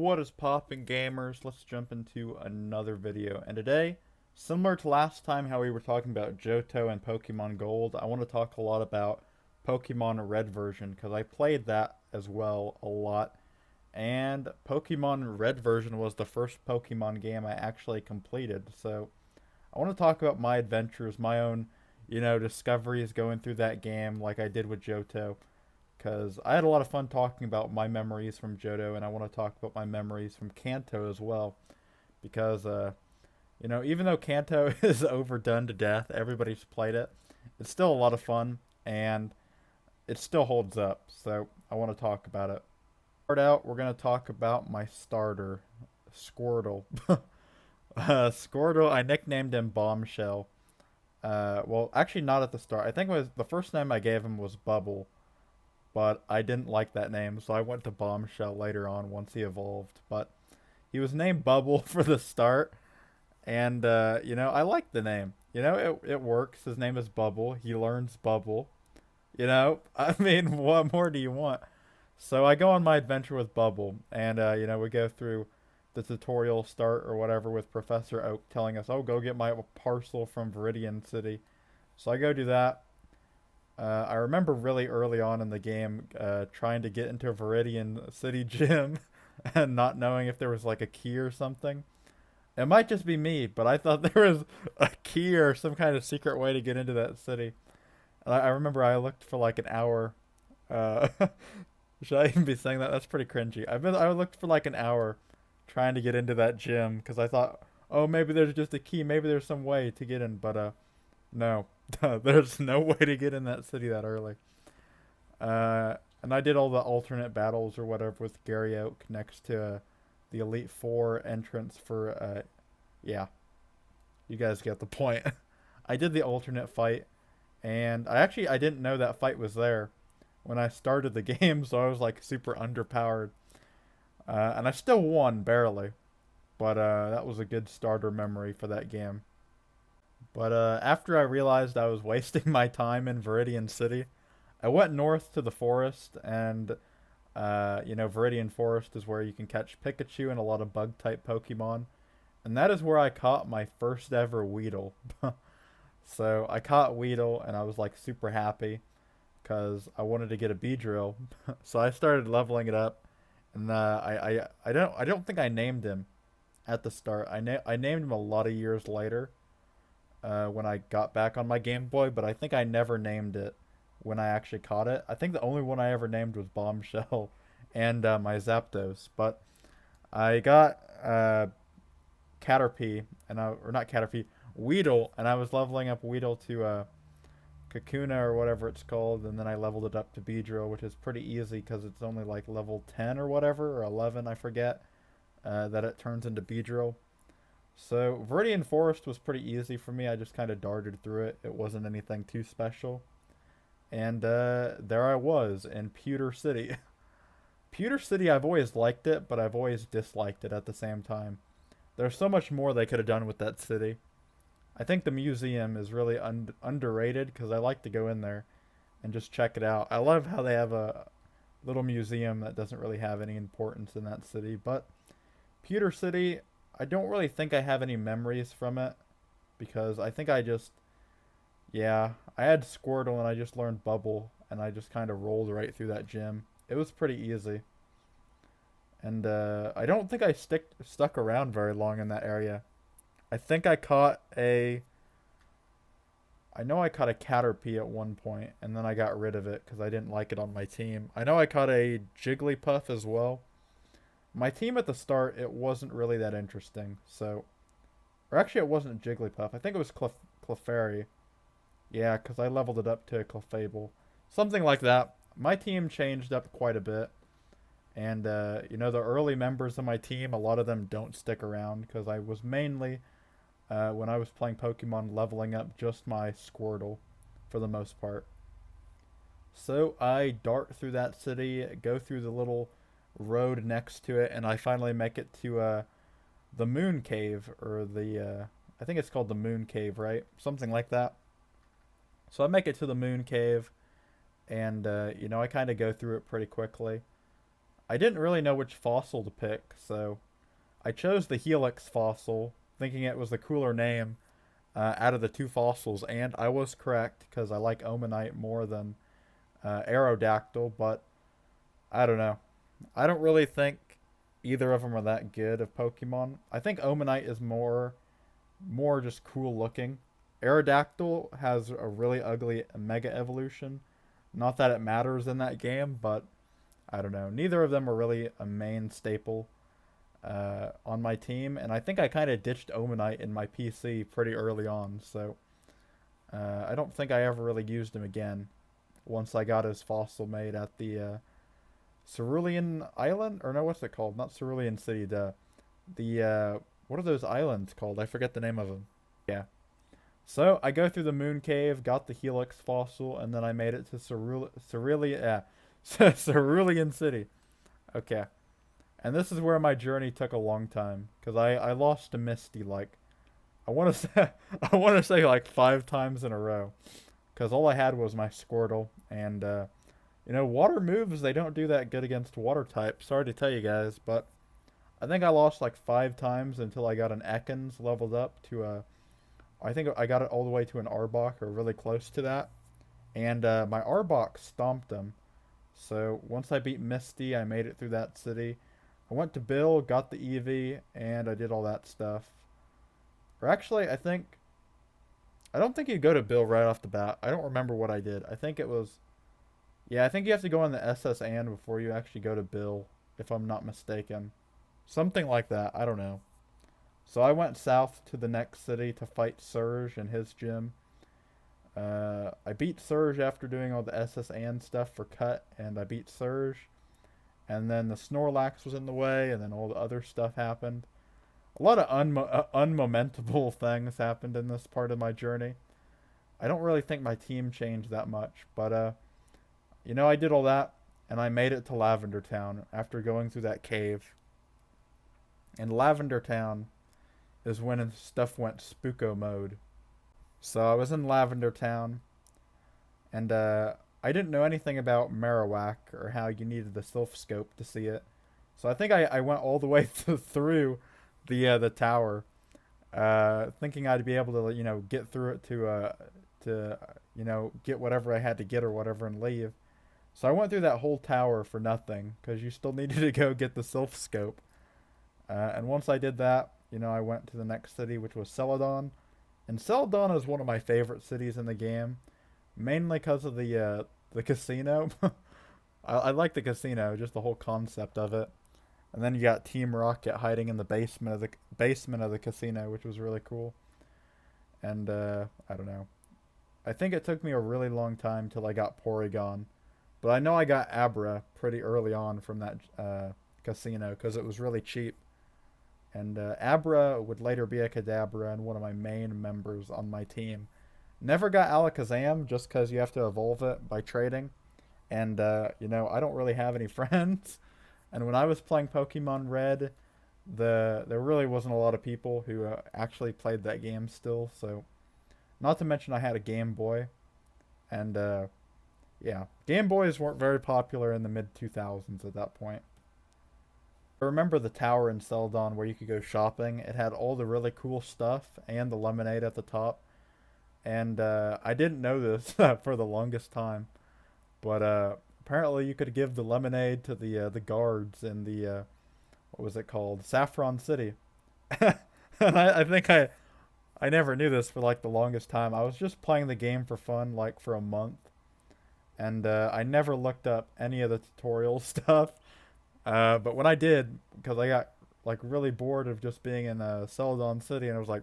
What is poppin', gamers? Let's jump into another video. And today, similar to last time how we were talking about Johto and Pokemon Gold, I want to talk a lot about Pokemon Red version because I played that as well a lot. And Pokemon Red version was the first Pokemon game I actually completed. So I want to talk about my adventures, my own, discoveries going through that game like I did with Johto because I had a lot of fun talking about my memories from Johto, and I want to talk about my memories from Kanto as well. Because, even though Kanto is overdone to death, everybody's played it, it's still a lot of fun, and it still holds up, so I want to talk about it. Start out, we're going to talk about my starter, Squirtle. Squirtle, I nicknamed him Bombshell. Well, actually not at the start. I think it was the first name I gave him was Bubble, but I didn't like that name, so I went to Bombshell later on once he evolved. But he was named Bubble for the start, and I like the name. It works. His name is Bubble. He learns Bubble. I mean, what more do you want? So I go on my adventure with Bubble, and we go through the tutorial start or whatever with Professor Oak telling us, "Oh, go get my parcel from Viridian City." So I go do that. I remember really early on in the game trying to get into a Viridian City gym and not knowing if there was like a key or something. It might just be me, but I thought there was a key or some kind of secret way to get into that city. And I remember I looked for like an hour. Uh, should I even be saying that? That's pretty cringy. I looked for like an hour trying to get into that gym because I thought, oh, maybe there's just a key, maybe there's some way to get in, but no. There's no way to get in that city that early. And I did all the alternate battles or whatever with Gary Oak next to the Elite Four entrance for, yeah, you guys get the point. I did the alternate fight, and I didn't know that fight was there when I started the game, so I was like super underpowered. And I still won, barely, but that was a good starter memory for that game. But after I realized I was wasting my time in Viridian City, I went north to the forest, and Viridian Forest is where you can catch Pikachu and a lot of bug-type Pokemon, and that is where I caught my first ever Weedle. So I caught Weedle, and I was like super happy because I wanted to get a beedrill. So I started leveling it up, and I don't think I named him at the start. I named him a lot of years later when I got back on my Game Boy, but I think I never named it when I actually caught it. I think the only one I ever named was Bombshell and my Zapdos. But I got Caterpie, or not Caterpie, Weedle, and I was leveling up Weedle to Kakuna or whatever it's called, and then I leveled it up to Beedrill, which is pretty easy because it's only like level 10 or whatever, or 11, I forget, that it turns into Beedrill. So Viridian Forest was pretty easy for me. I just kind of darted through it. It wasn't anything too special. And there I was in Pewter City. Pewter City, I've always liked it, but I've always disliked it at the same time. There's so much more they could have done with that city. I think the museum is really underrated because I like to go in there and just check it out. I love how they have a little museum that doesn't really have any importance in that city. But Pewter City, I don't really think I have any memories from it because I think yeah, I had Squirtle and I just learned Bubble and I just kind of rolled right through that gym. It was pretty easy. And I don't think I stuck around very long in that area. I think I know I caught a Caterpie at one point and then I got rid of it because I didn't like it on my team. I know I caught a Jigglypuff as well. My team at the start, it wasn't really that interesting, so... Or actually, it wasn't Jigglypuff. I think it was Clefairy. Yeah, because I leveled it up to a Clefable. Something like that. My team changed up quite a bit. And, the early members of my team, a lot of them don't stick around, because I was mainly, when I was playing Pokemon, leveling up just my Squirtle, for the most part. So, I dart through that city, go through the little road next to it, and I finally make it to the Moon Cave, or I think it's called the Moon Cave, right? Something like that. So I make it to the Moon Cave, and I kind of go through it pretty quickly. I didn't really know which fossil to pick, so I chose the Helix fossil, thinking it was the cooler name out of the two fossils, and I was correct because I like Omanite more than Aerodactyl, but I don't know. I don't really think either of them are that good of Pokemon. I think Omanite is more just cool looking. Aerodactyl has a really ugly Mega Evolution. Not that it matters in that game, but I don't know. Neither of them are really a main staple on my team, and I think I kind of ditched Omanite in my PC pretty early on, so I don't think I ever really used him again once I got his fossil made at the Cerulean Island? Or no, what's it called? Not Cerulean City, what are those islands called? I forget the name of them. Yeah. So I go through the Moon Cave, got the Helix fossil, and then I made it to Cerulean City. Okay. And this is where my journey took a long time, because I lost to Misty like I want to say I want to say like 5 times in a row, because all I had was my Squirtle, and water moves, they don't do that good against water types. Sorry to tell you guys, but I think I lost like 5 times until I got an Ekans leveled up to a. I think I got it all the way to an Arbok or really close to that, and my Arbok stomped him. So once I beat Misty, I made it through that city. I went to Bill, got the Eevee, and I did all that stuff. Or actually, I don't think you go to Bill right off the bat. I don't remember what I did. I think it was, yeah, I think you have to go on the SS and before you actually go to Bill, if I'm not mistaken. Something like that. I don't know. So I went south to the next city to fight Surge in his gym. I beat Surge after doing all the SS and stuff for Cut, and I beat Surge. And then the Snorlax was in the way, and then all the other stuff happened. A lot of unmomentable things happened in this part of my journey. I don't really think my team changed that much, but I did all that, and I made it to Lavender Town after going through that cave. And Lavender Town is when stuff went spooko mode. So I was in Lavender Town, and I didn't know anything about Marowak or how you needed the Sylph Scope to see it. So I think I went all the way through the tower, thinking I'd be able to get through it to get whatever I had to get or whatever and leave. So I went through that whole tower for nothing because you still needed to go get the Sylph Scope. And once I did that, I went to the next city, which was Celadon. And Celadon is one of my favorite cities in the game, mainly because of the casino. I like the casino, just the whole concept of it. And then you got Team Rocket hiding in the basement of the casino, which was really cool. And I don't know. I think it took me a really long time till I got Porygon, but I know I got Abra pretty early on from that casino because it was really cheap. And Abra would later be a Kadabra and one of my main members on my team. Never got Alakazam just because you have to evolve it by trading. And, I don't really have any friends. And when I was playing Pokemon Red, there really wasn't a lot of people who actually played that game still. So, not to mention I had a Game Boy. And, yeah, Game Boys weren't very popular in the mid-2000s at that point. I remember the tower in Celadon where you could go shopping. It had all the really cool stuff and the lemonade at the top. And I didn't know this for the longest time. But apparently you could give the lemonade to the guards in the, what was it called? Saffron City. And I think I never knew this for like the longest time. I was just playing the game for fun like for a month. And I never looked up any of the tutorial stuff. But when I did, because I got like really bored of just being in Celadon City, and I was like,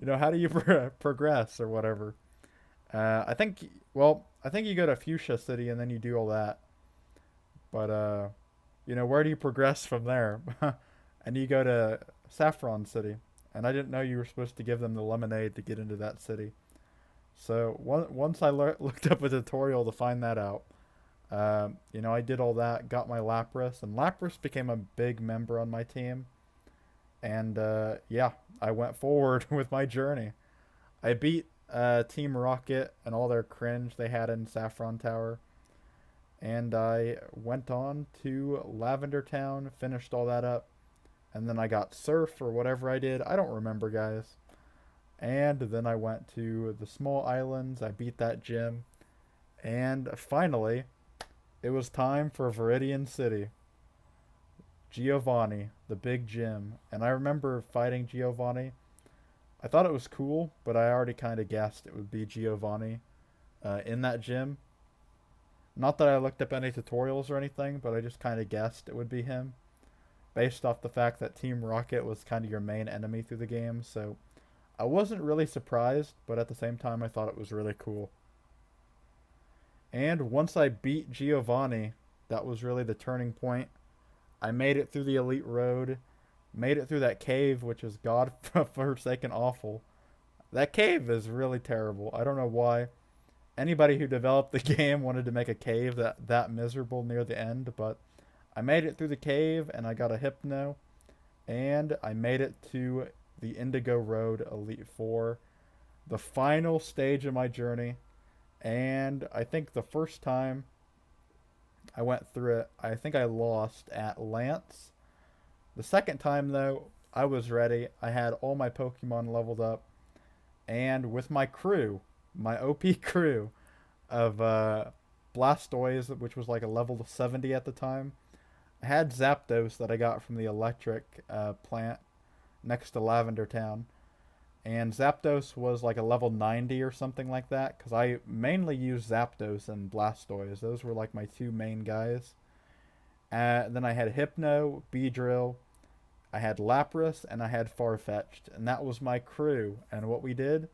how do you progress or whatever? I think you go to Fuchsia City and then you do all that. But where do you progress from there? And you go to Saffron City, and I didn't know you were supposed to give them the lemonade to get into that city. So once I looked up a tutorial to find that out. I did all that, got my Lapras, and Lapras became a big member on my team. And, yeah, I went forward with my journey. I beat Team Rocket and all their cringe they had in Saffron Tower. And I went on to Lavender Town, finished all that up, and then I got surf or whatever I did. I don't remember, guys. And then I went to the small islands. I beat that gym. And finally, it was time for Viridian City. Giovanni, the big gym. And I remember fighting Giovanni. I thought it was cool, but I already kind of guessed it would be Giovanni in that gym. Not that I looked up any tutorials or anything, but I just kind of guessed it would be him. Based off the fact that Team Rocket was kind of your main enemy through the game, so I wasn't really surprised, but at the same time I thought it was really cool. And once I beat Giovanni, that was really the turning point. I made it through the Elite Road, made it through that cave, which is god-forsaken awful. That cave is really terrible. I don't know why anybody who developed the game wanted to make a cave that miserable near the end, but I made it through the cave, and I got a hypno, and I made it to the Indigo Road Elite Four, the final stage of my journey. And I think the first time I went through it, I think I lost at Lance. The second time, though, I was ready. I had all my Pokemon leveled up, and with my crew, my OP crew of Blastoise, which was like a level 70 at the time. I had Zapdos that I got from the electric plant next to Lavender Town. And Zapdos was like a level 90 or something like that, because I mainly used Zapdos and Blastoise. Those were like my two main guys. Then I had Hypno, Beedrill, I had Lapras, and I had Farfetch'd. And that was my crew. And what we did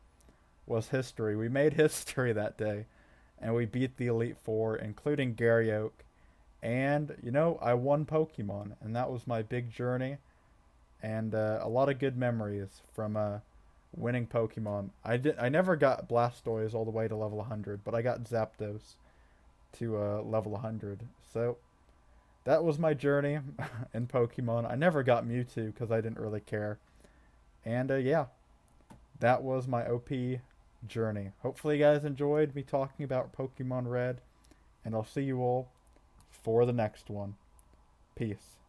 was history. We made history that day. And we beat the Elite Four, including Garyoke. And, you know, I won Pokemon. And that was my big journey. And a lot of good memories from winning Pokemon. I never got Blastoise all the way to level 100, but I got Zapdos to level 100. So that was my journey in Pokemon. I never got Mewtwo because I didn't really care. And yeah, that was my OP journey. Hopefully you guys enjoyed me talking about Pokemon Red, and I'll see you all for the next one. Peace.